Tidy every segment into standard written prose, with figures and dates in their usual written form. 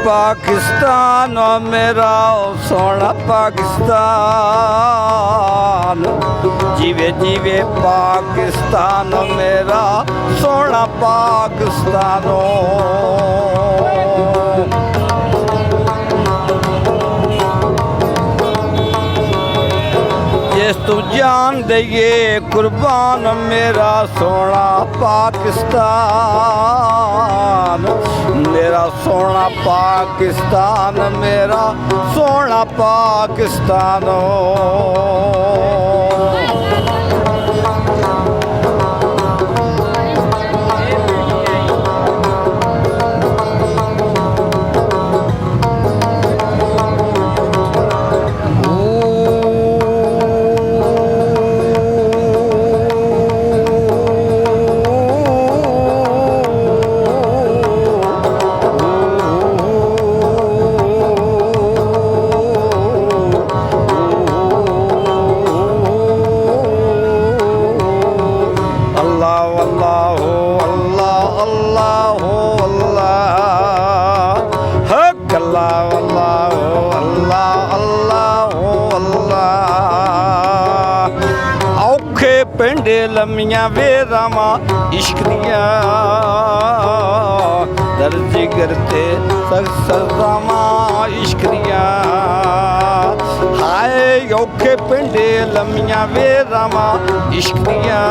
पाकिस्तान मेरा सोना पाकिस्तान, जीवे जीवे पाकिस्तान मेरा सोना पाकिस्तानो। जिस तू जान दइए कुर्बान मेरा सोना पाकिस्तान, मेरा सोना पाकिस्तान, मेरा सोना पाकिस्तानो। औखे पिंडे लम्मियां वेरावां इश्क दियां, दर्द करते सज़ावां इश्क दियां। हाय औखे पिंडे लम्मियां वेरावां इश्क दियां,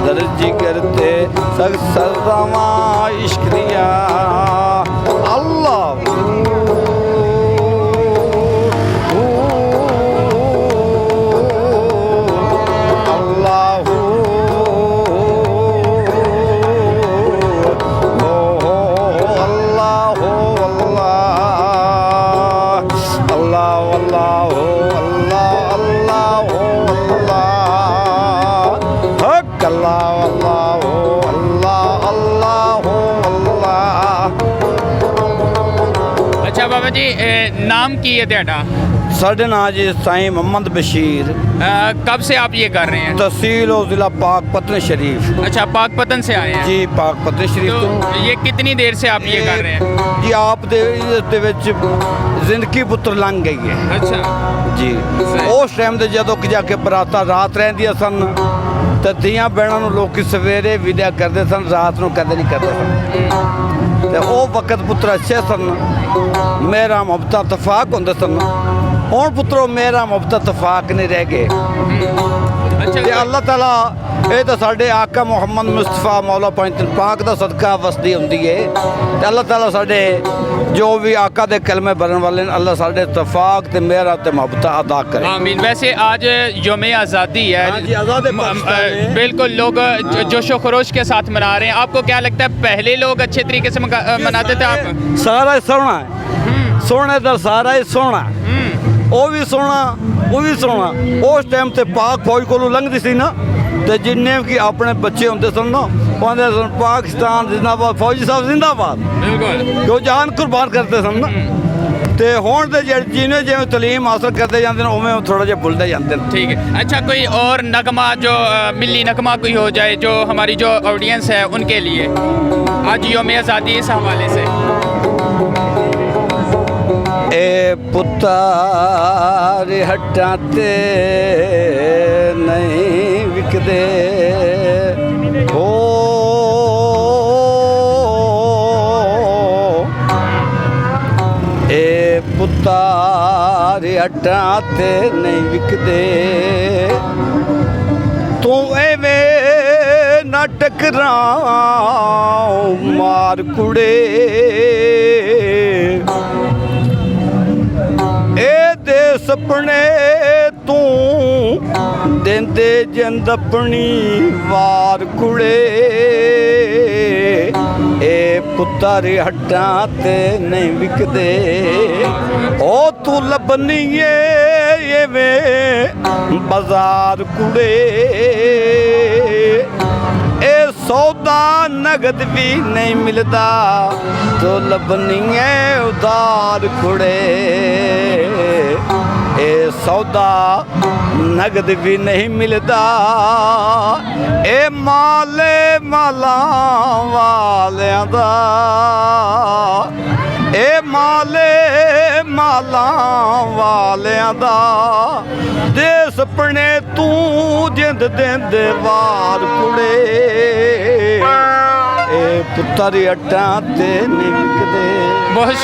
दर्द करते सज़ावां इश्क दियां। अल्लाह अच्छा बाबा जी नाम की है तेरा? साढ़े नाम जी साईं मोहम्मद बशीर। कब से आप ये कर रहे हैं? तहसील और ज़िला पाकपतन शरीफ। अच्छा पाकपतन से आए हैं जी, पाकपतन शरीफ। तो ये कितनी देर से आप ये कर रहे हैं? जी आप दे विच जिंदगी पुत्र लंघ गई है। अच्छा जी उस टाइम ते जदों कि जाके बरातां रात रहिंदियां सन ते धीआं भैणां नूं लोकी सवेरे विदा करदे सन, रात नूं कदे नहीं करदे सन। ते ਉਹ ਵਕਤ ਪੁੱਤਰ ਅੱਛੇ ਸਨ, ਮੇਰਾ ਮੁਹੱਬਤਾਂ ਤਫਾਕ ਹੁੰਦੇ ਸਨ। ਹੁਣ ਪੁੱਤਰੋ ਮੇਰਾ ਮੁਹੱਬਤਾਂ ਤਫਾਕ ਨਹੀਂ ਰਹਿ ਗਏ। ਤੇ ਅੱਲਾਹ ਤਾਲਾ ਇਹ ਤਾਂ ਸਾਡੇ ਆਕਾ ਮੁਹੰਮਦ ਮੁਸਤਫਾ ਮੌਲਾ ਪੰਜਨ ਪਾਕ ਦਾ ਸਦਕਾ ਵਸਦੀ ਹੁੰਦੀ ਏ। ਤੇ ਅੱਲਾਹ ਤਾਲਾ ਸਾਡੇ ਜੋ ਵੀ ਆਕਾ ਦੇ ਕਲਮੇ ਬਰਨ ਵਾਲੇ ਨੇ, ਅੱਲਾਹ ਸਾਡੇ ਤਫਾਕ ਤੇ ਮੇਰਾ ਤੇ ਮੁਹੱਬਤਾਂ अदा करे। आमीन। वैसे आज यौम आज़ादी है, बिल्कुल लोग जोशो खरोश के साथ मना रहे हैं। आपको क्या लगता है पहले लोग अच्छे तरीके से मनाते थे? आप सारा सोना है, सोने का सारा ही सोना, वो भी सोना वो भी सोना। उस टाइम से पाक फौज को लंघती सी ना, तो जिन्ने भी अपने बच्चे होंगे सन ना, कहते सन पाकिस्तान जिंदाबाद, फौजी साहब जिंदाबाद, बिल्कुल जो जान कुर्बान करते सन ना। तो हुण दे जिन्हें जिवें तलीम हासिल करते जाते हैं उवें थोड़ा जिहा भुलते जाते हैं। ठीक है। अच्छा कोई और नगमा जो मिली नगमा कोई हो जाए जो हमारी जो ऑडियंस है उनके लिए आज यौम आज़ादी इस हवाले से? ए पुत्तर हट्टां ते नहीं विकदे हो, ए पुत्तर हट्टां ते नहीं विकदे, तू एवें ना टकराओ मार कुड़े, सपने तू देंदे जिंद अपनी वार कुड़े, ए पुत्तर हट्टां ते नहीं विकदे, ओ तू लभनी एवें बाजार कुड़े, ए सौदा नगद भी नहीं मिलता तो लबनी है उधार कुड़े ए सौदा नगद भी नहीं मिलता ए माले माला वालियां दा ए माले माला वालियां दा दे सपने तू जिंद देंदे वार कुड़े ए पुत्तर अट्टां ते नहीं विकदे। बहुत